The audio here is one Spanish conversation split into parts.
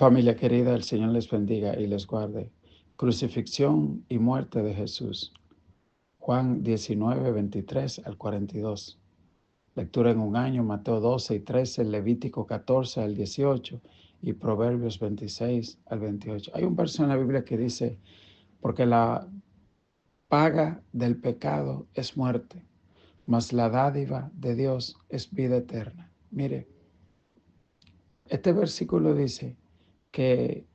Familia querida, el Señor les bendiga y les guarde. Crucifixión y muerte de Jesús. Juan 19, 23 al 42. Lectura en un año, Mateo 12 y 13, Levítico 14 al 18 y Proverbios 26 al 28. Hay un verso en la Biblia que dice, porque la paga del pecado es muerte, mas la dádiva de Dios es vida eterna. Mire, este versículo dice que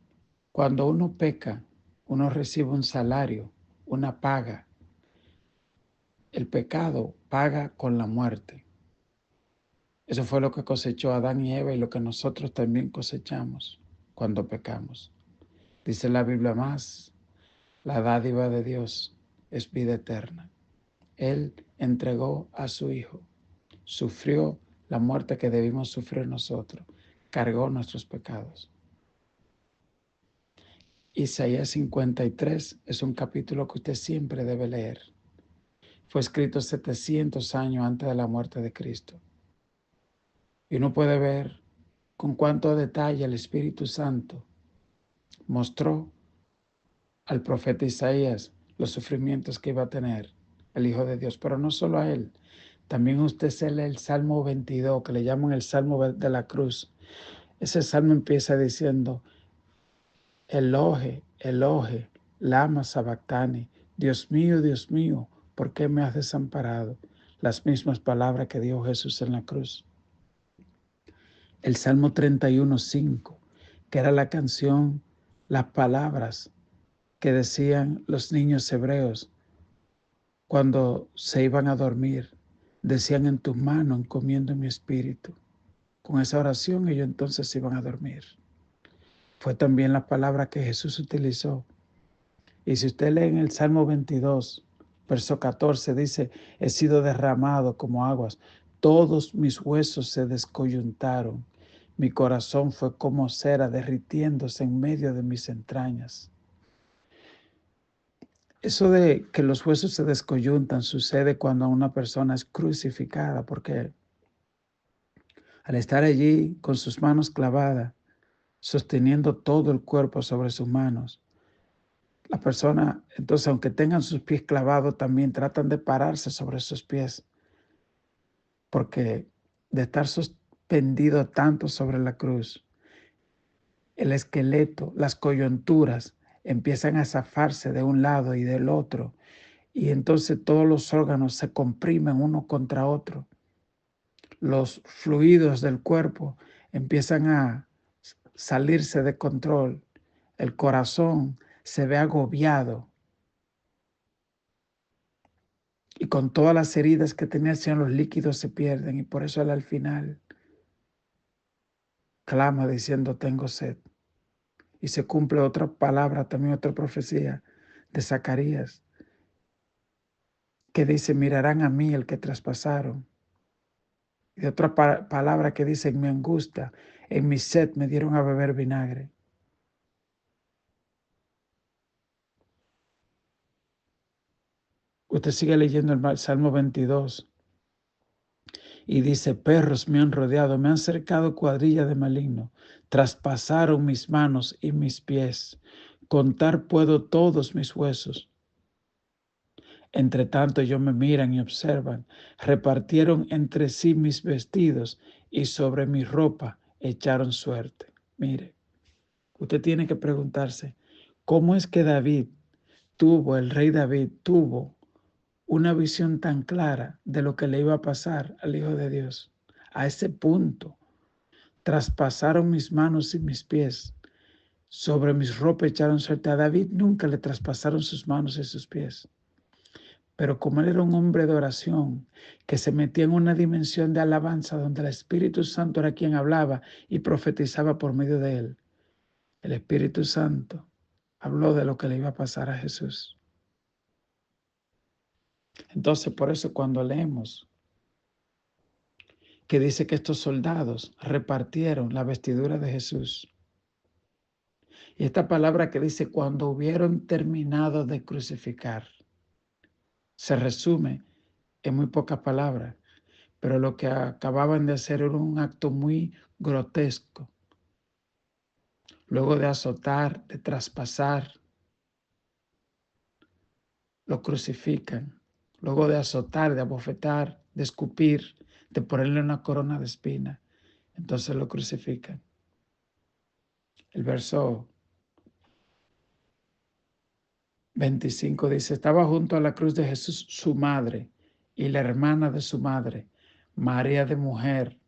cuando uno peca, uno recibe un salario, una paga. El pecado paga con la muerte. Eso fue lo que cosechó Adán y Eva y lo que nosotros también cosechamos cuando pecamos. Dice la Biblia más, la dádiva de Dios es vida eterna. Él entregó a su Hijo, sufrió la muerte que debimos sufrir nosotros, cargó nuestros pecados. Isaías 53 es un capítulo que usted siempre debe leer. Fue escrito 700 años antes de la muerte de Cristo. Y uno puede ver con cuánto detalle el Espíritu Santo mostró al profeta Isaías los sufrimientos que iba a tener el Hijo de Dios. Pero no solo a él, también usted se lee el Salmo 22, que le llaman el Salmo de la cruz. Ese salmo empieza diciendo, Elohe, Elohe, lama sabactani, Dios mío, ¿por qué me has desamparado? Las mismas palabras que dijo Jesús en la cruz. El Salmo 31:5, que era la canción, las palabras que decían los niños hebreos cuando se iban a dormir. Decían, en tus manos encomiendo mi espíritu. Con esa oración ellos entonces se iban a dormir. Fue también la palabra que Jesús utilizó. Y si usted lee en el Salmo 22, verso 14, dice, he sido derramado como aguas, todos mis huesos se descoyuntaron, mi corazón fue como cera derritiéndose en medio de mis entrañas. Eso de que los huesos se descoyuntan sucede cuando una persona es crucificada, porque al estar allí con sus manos clavadas, sosteniendo todo el cuerpo sobre sus manos, la persona, entonces, aunque tengan sus pies clavados, también tratan de pararse sobre sus pies, porque de estar suspendido tanto sobre la cruz, el esqueleto, las coyunturas empiezan a zafarse de un lado y del otro, y entonces todos los órganos se comprimen uno contra otro. Los fluidos del cuerpo empiezan a salirse de control. El corazón se ve agobiado. Y con todas las heridas que tenía, los líquidos se pierden. Y por eso él al final clama diciendo, tengo sed. Y se cumple otra palabra, también otra profecía de Zacarías, que dice, mirarán a mí el que traspasaron. Y otra palabra que dice, en mi angustia, en mi sed me dieron a beber vinagre. Usted sigue leyendo el Salmo 22 y dice, perros me han rodeado, me han cercado cuadrilla de maligno, traspasaron mis manos y mis pies, contar puedo todos mis huesos. Entre tanto ellos me miran y observan, repartieron entre sí mis vestidos y sobre mi ropa echaron suerte. Mire, usted tiene que preguntarse, ¿cómo es que el rey David tuvo una visión tan clara de lo que le iba a pasar al Hijo de Dios? A ese punto, traspasaron mis manos y mis pies, sobre mis ropas echaron suerte. A David nunca le traspasaron sus manos y sus pies. Pero como él era un hombre de oración, que se metía en una dimensión de alabanza donde el Espíritu Santo era quien hablaba y profetizaba por medio de él, el Espíritu Santo habló de lo que le iba a pasar a Jesús. Entonces, por eso cuando leemos que dice que estos soldados repartieron la vestidura de Jesús, y esta palabra que dice cuando hubieron terminado de crucificar, se resume en muy pocas palabras, pero lo que acababan de hacer era un acto muy grotesco. Luego de azotar, de traspasar, lo crucifican. Luego de azotar, de abofetar, de escupir, de ponerle una corona de espina, entonces lo crucifican. El verso 25 dice, estaba junto a la cruz de Jesús su madre y la hermana de su madre, María de mujer.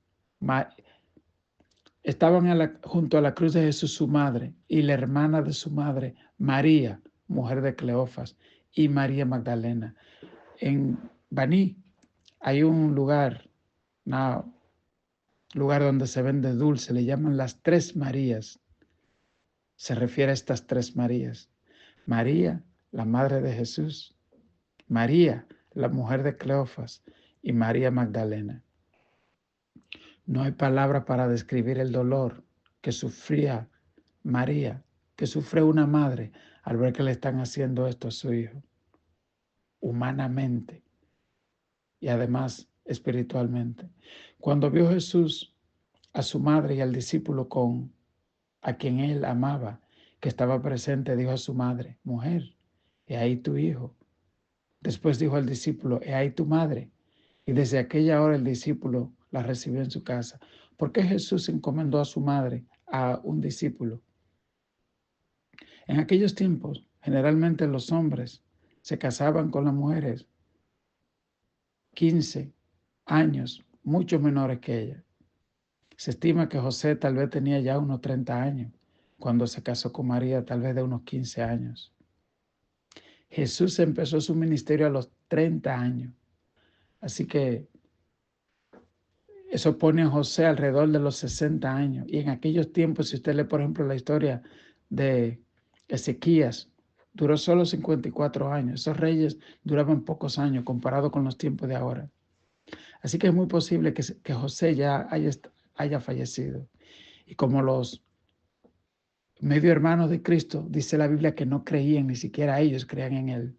Estaban junto a la cruz de Jesús su madre y la hermana de su madre, María, mujer de Cleofas, y María Magdalena. En Baní hay un lugar donde se vende dulce, le llaman las Tres Marías. Se refiere a estas Tres Marías. María, la madre de Jesús, María, la mujer de Cleofas, y María Magdalena. No hay palabra para describir el dolor que sufría María, que sufre una madre al ver que le están haciendo esto a su hijo, humanamente y además espiritualmente. Cuando vio Jesús a su madre y al discípulo a quien él amaba, que estaba presente, dijo a su madre, mujer, he ahí tu hijo. Después dijo al discípulo, he ahí tu madre. Y desde aquella hora el discípulo la recibió en su casa. ¿Por qué Jesús encomendó a su madre a un discípulo? En aquellos tiempos, generalmente los hombres se casaban con las mujeres 15 años, mucho menores que ella. Se estima que José tal vez tenía ya unos 30 años cuando se casó con María, tal vez de unos 15 años. Jesús empezó su ministerio a los 30 años. Así que eso pone a José alrededor de los 60 años. Y en aquellos tiempos, si usted lee, por ejemplo, la historia de Ezequías, duró solo 54 años. Esos reyes duraban pocos años comparado con los tiempos de ahora. Así que es muy posible que José ya haya fallecido. Y como los medio hermanos de Cristo, dice la Biblia que no creían, ni siquiera ellos creían en él.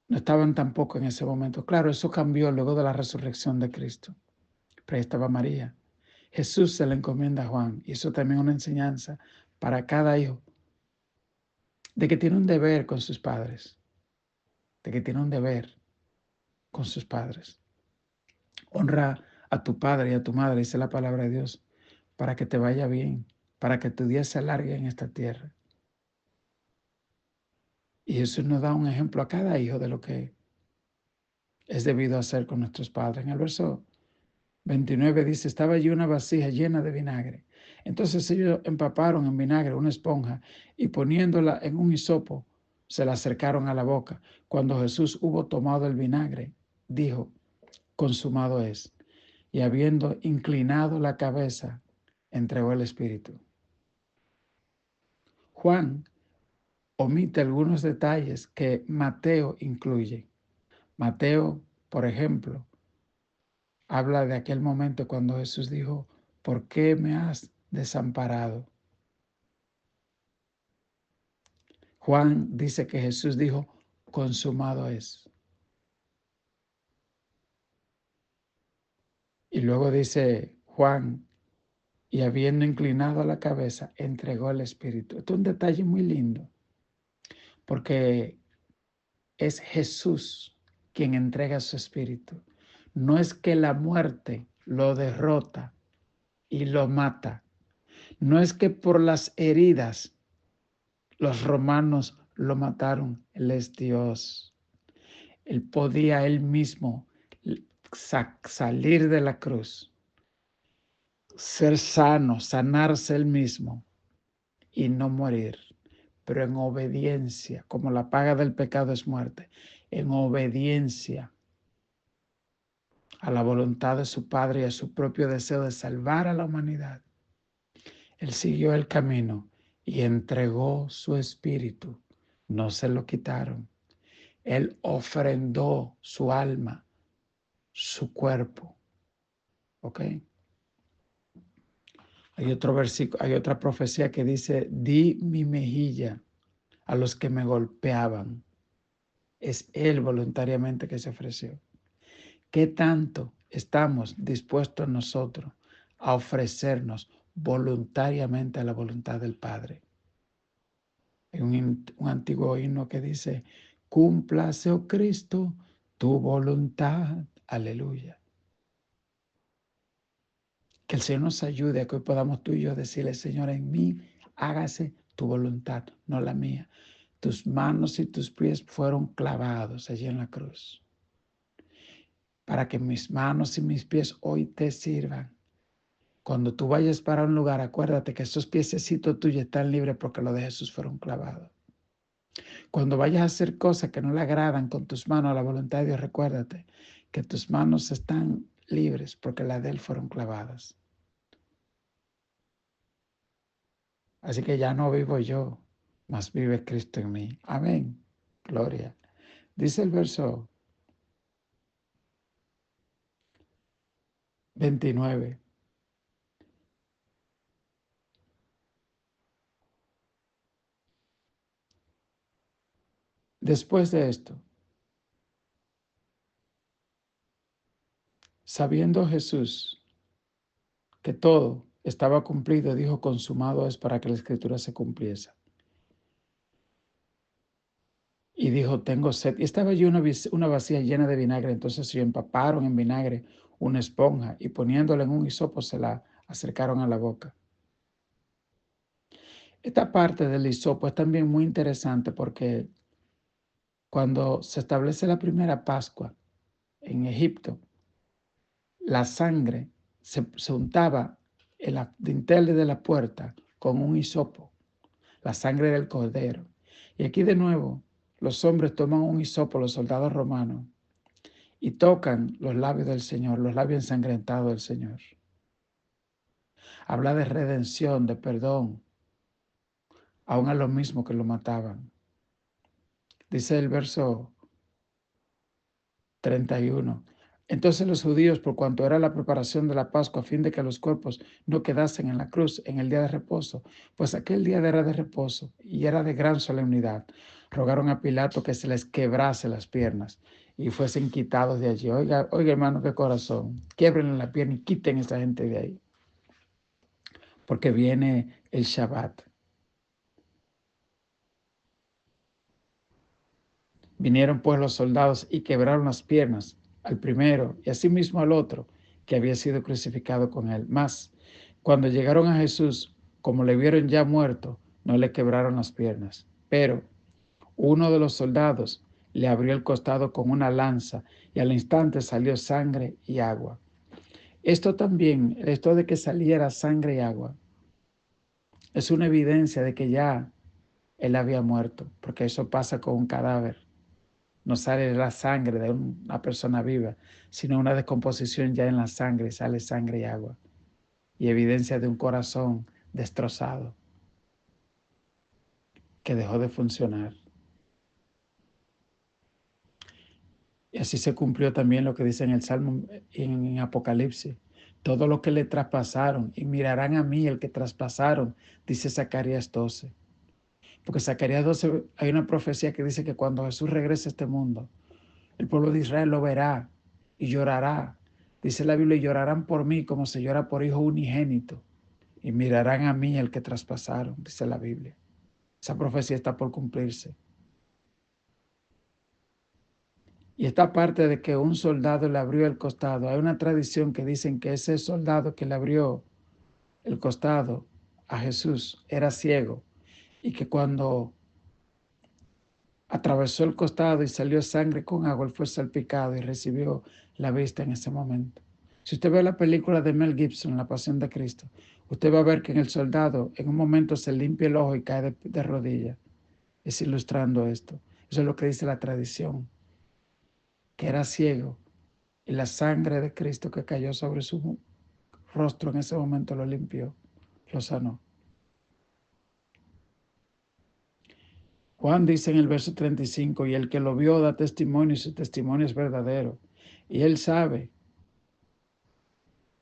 No estaban tampoco en ese momento. Claro, eso cambió luego de la resurrección de Cristo. Pero ahí estaba María. Jesús se le encomienda a Juan, y eso también es una enseñanza para cada hijo, de que tiene un deber con sus padres, de que tiene un deber con sus padres. Honra a tu padre y a tu madre, dice la palabra de Dios, para que te vaya bien, para que tu día se alargue en esta tierra. Y Jesús nos da un ejemplo a cada hijo de lo que es debido hacer con nuestros padres. En el verso 29 dice, estaba allí una vasija llena de vinagre. Entonces ellos empaparon en vinagre una esponja y poniéndola en un hisopo, se la acercaron a la boca. Cuando Jesús hubo tomado el vinagre, dijo, consumado es. Y habiendo inclinado la cabeza, entregó el espíritu. Juan omite algunos detalles que Mateo incluye. Mateo, por ejemplo, habla de aquel momento cuando Jesús dijo, ¿por qué me has desamparado? Juan dice que Jesús dijo, consumado es. Y luego dice Juan, y habiendo inclinado la cabeza, entregó el Espíritu. Esto es un detalle muy lindo, porque es Jesús quien entrega su Espíritu. No es que la muerte lo derrota y lo mata. No es que por las heridas los romanos lo mataron. Él es Dios. Él podía él mismo salir de la cruz, ser sano, sanarse él mismo y no morir, pero en obediencia, como la paga del pecado es muerte, en obediencia a la voluntad de su Padre y a su propio deseo de salvar a la humanidad. Él siguió el camino y entregó su espíritu. No se lo quitaron. Él ofrendó su alma, su cuerpo. ¿Ok? Hay otro versículo, hay otra profecía que dice, di mi mejilla a los que me golpeaban. Es Él voluntariamente que se ofreció. ¿Qué tanto estamos dispuestos nosotros a ofrecernos voluntariamente a la voluntad del Padre. Hay un antiguo himno que dice, cúmplase, oh Cristo, tu voluntad. Aleluya. Que el Señor nos ayude a que hoy podamos tú y yo decirle, Señor, en mí hágase tu voluntad, no la mía. Tus manos y tus pies fueron clavados allí en la cruz, para que mis manos y mis pies hoy te sirvan. Cuando tú vayas para un lugar, acuérdate que esos piececitos tuyos están libres porque los de Jesús fueron clavados. Cuando vayas a hacer cosas que no le agradan con tus manos a la voluntad de Dios, recuérdate que tus manos están libres porque las de Él fueron clavadas. Así que ya no vivo yo, mas vive Cristo en mí. Amén. Gloria. Dice el verso 29. Después de esto, sabiendo Jesús que todo estaba cumplido, dijo, consumado es, para que la escritura se cumpliese. Y dijo, tengo sed. Y estaba allí una vasija llena de vinagre. Entonces se empaparon en vinagre una esponja y poniéndola en un hisopo se la acercaron a la boca. Esta parte del hisopo es también muy interesante porque cuando se establece la primera Pascua en Egipto, la sangre se untaba en la dintel de la puerta con un hisopo, la sangre del cordero. Y aquí de nuevo, los hombres toman un hisopo, los soldados romanos, y tocan los labios del Señor, los labios ensangrentados del Señor. Habla de redención, de perdón, aún a los mismos que lo mataban. Dice el verso 31. Entonces los judíos, por cuanto era la preparación de la Pascua, a fin de que los cuerpos no quedasen en la cruz en el día de reposo, pues aquel día era de reposo y era de gran solemnidad, rogaron a Pilato que se les quebrase las piernas y fuesen quitados de allí. Oiga, hermano, qué corazón. Quiebren la pierna y quiten a esa gente de ahí, porque viene el Shabbat. Vinieron pues los soldados y quebraron las piernas al primero y asimismo al otro que había sido crucificado con él. Mas, cuando llegaron a Jesús, como le vieron ya muerto, no le quebraron las piernas. Pero uno de los soldados le abrió el costado con una lanza y al instante salió sangre y agua. Esto también, esto de que saliera sangre y agua, es una evidencia de que ya él había muerto, porque eso pasa con un cadáver. No sale la sangre de una persona viva, sino una descomposición ya en la sangre, sale sangre y agua. Y evidencia de un corazón destrozado que dejó de funcionar. Y así se cumplió también lo que dice en el Salmo, en Apocalipsis. Todo lo que le traspasaron, y mirarán a mí el que traspasaron, dice Zacarías 12. Porque Zacarías 12 hay una profecía que dice que cuando Jesús regrese a este mundo, el pueblo de Israel lo verá y llorará. Dice la Biblia, y llorarán por mí como se llora por hijo unigénito. Y mirarán a mí el que traspasaron, dice la Biblia. Esa profecía está por cumplirse. Y esta parte de que un soldado le abrió el costado, hay una tradición que dicen que ese soldado que le abrió el costado a Jesús era ciego y que cuando atravesó el costado y salió sangre con agua, él fue salpicado y recibió la vista en ese momento. Si usted ve la película de Mel Gibson, La Pasión de Cristo, usted va a ver que en el soldado en un momento se limpia el ojo y cae de rodillas. Es ilustrando esto. Eso es lo que dice la tradición, que era ciego y la sangre de Cristo que cayó sobre su rostro en ese momento lo limpió, lo sanó. Juan dice en el verso 35, y el que lo vio da testimonio y su testimonio es verdadero. Y él sabe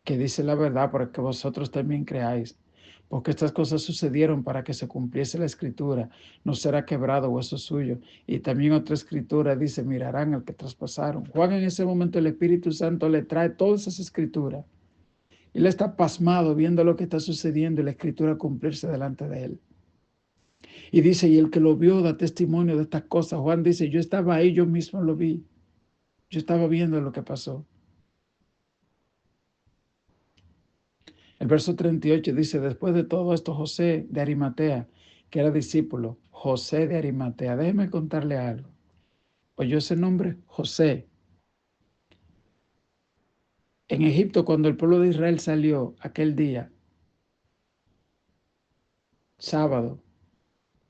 que dice la verdad para que vosotros también creáis. Porque estas cosas sucedieron para que se cumpliese la escritura. No será quebrado hueso suyo. Y también otra escritura dice, mirarán al que traspasaron. Juan en ese momento el Espíritu Santo le trae todas esas escrituras Él está pasmado viendo lo que está sucediendo y la escritura cumplirse delante de él. Y dice, y el que lo vio da testimonio de estas cosas. Juan dice, yo estaba ahí, yo mismo lo vi. Yo estaba viendo lo que pasó. El verso 38 dice, después de todo esto, José de Arimatea, que era discípulo, José de Arimatea, déjeme contarle algo. Oyó ese nombre, José. En Egipto, cuando el pueblo de Israel salió aquel día, sábado,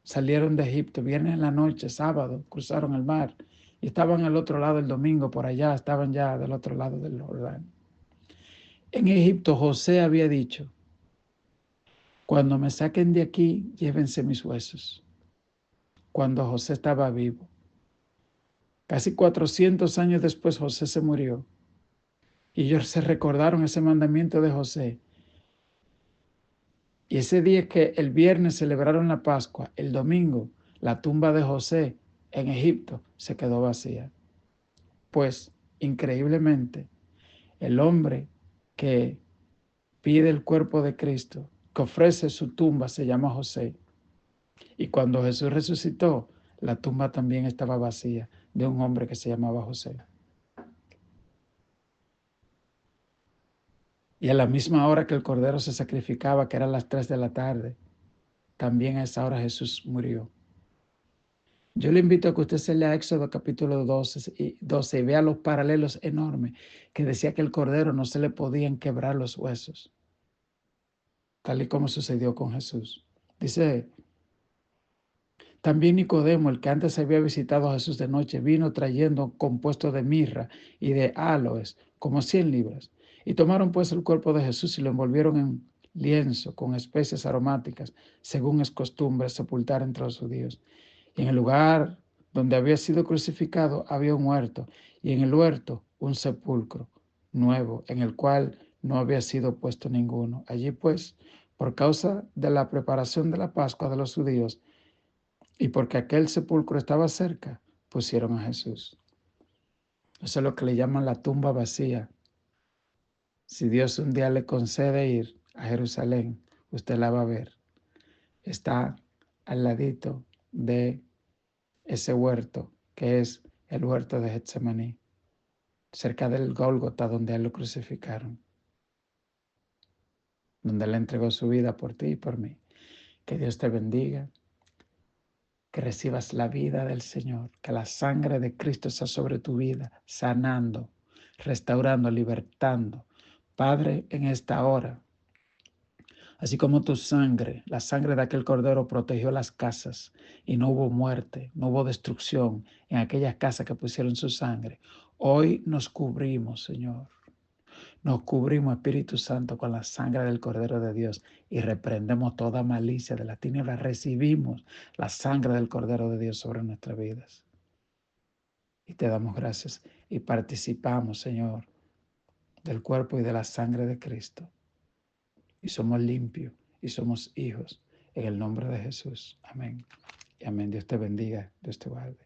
salieron de Egipto, viernes en la noche, sábado, cruzaron el mar y estaban al otro lado el domingo, por allá, estaban ya del otro lado del Jordán. En Egipto, José había dicho, cuando me saquen de aquí, llévense mis huesos. Cuando José estaba vivo. Casi 400 años después, José se murió. Y ellos se recordaron ese mandamiento de José. Y ese día que el viernes celebraron la Pascua, el domingo, la tumba de José en Egipto se quedó vacía. Pues, increíblemente, el hombre que pide el cuerpo de Cristo, que ofrece su tumba, se llama José. Y cuando Jesús resucitó, la tumba también estaba vacía de un hombre que se llamaba José. Y a la misma hora que el cordero se sacrificaba, que eran las 3 de la tarde, también a esa hora Jesús murió. Yo le invito a que usted se lea Éxodo capítulo 12 y vea los paralelos enormes, que decía que el cordero no se le podían quebrar los huesos, tal y como sucedió con Jesús. Dice, también Nicodemo, el que antes había visitado a Jesús de noche, vino trayendo compuesto de mirra y de áloes, como 100 libras. Y tomaron pues el cuerpo de Jesús y lo envolvieron en lienzo con especias aromáticas, según es costumbre sepultar entre los judíos. Y en el lugar donde había sido crucificado había un huerto, y en el huerto un sepulcro nuevo, en el cual no había sido puesto ninguno. Allí pues, por causa de la preparación de la Pascua de los judíos, y porque aquel sepulcro estaba cerca, pusieron a Jesús. Eso es lo que le llaman la tumba vacía. Si Dios un día le concede ir a Jerusalén, usted la va a ver. Está al ladito de ese huerto, que es el huerto de Getsemaní, cerca del Gólgota, donde a él lo crucificaron, donde él entregó su vida por ti y por mí. Que Dios te bendiga, que recibas la vida del Señor, que la sangre de Cristo sea sobre tu vida, sanando, restaurando, libertando. Padre, en esta hora, así como tu sangre, la sangre de aquel cordero protegió las casas y no hubo muerte, no hubo destrucción en aquellas casas que pusieron su sangre. Hoy nos cubrimos, Señor. Nos cubrimos, Espíritu Santo, con la sangre del Cordero de Dios y reprendemos toda malicia de las tinieblas. Recibimos la sangre del Cordero de Dios sobre nuestras vidas. Y te damos gracias y participamos, Señor, del cuerpo y de la sangre de Cristo. Y somos limpios y somos hijos en el nombre de Jesús. Amén. Y amén. Dios te bendiga. Dios te guarde.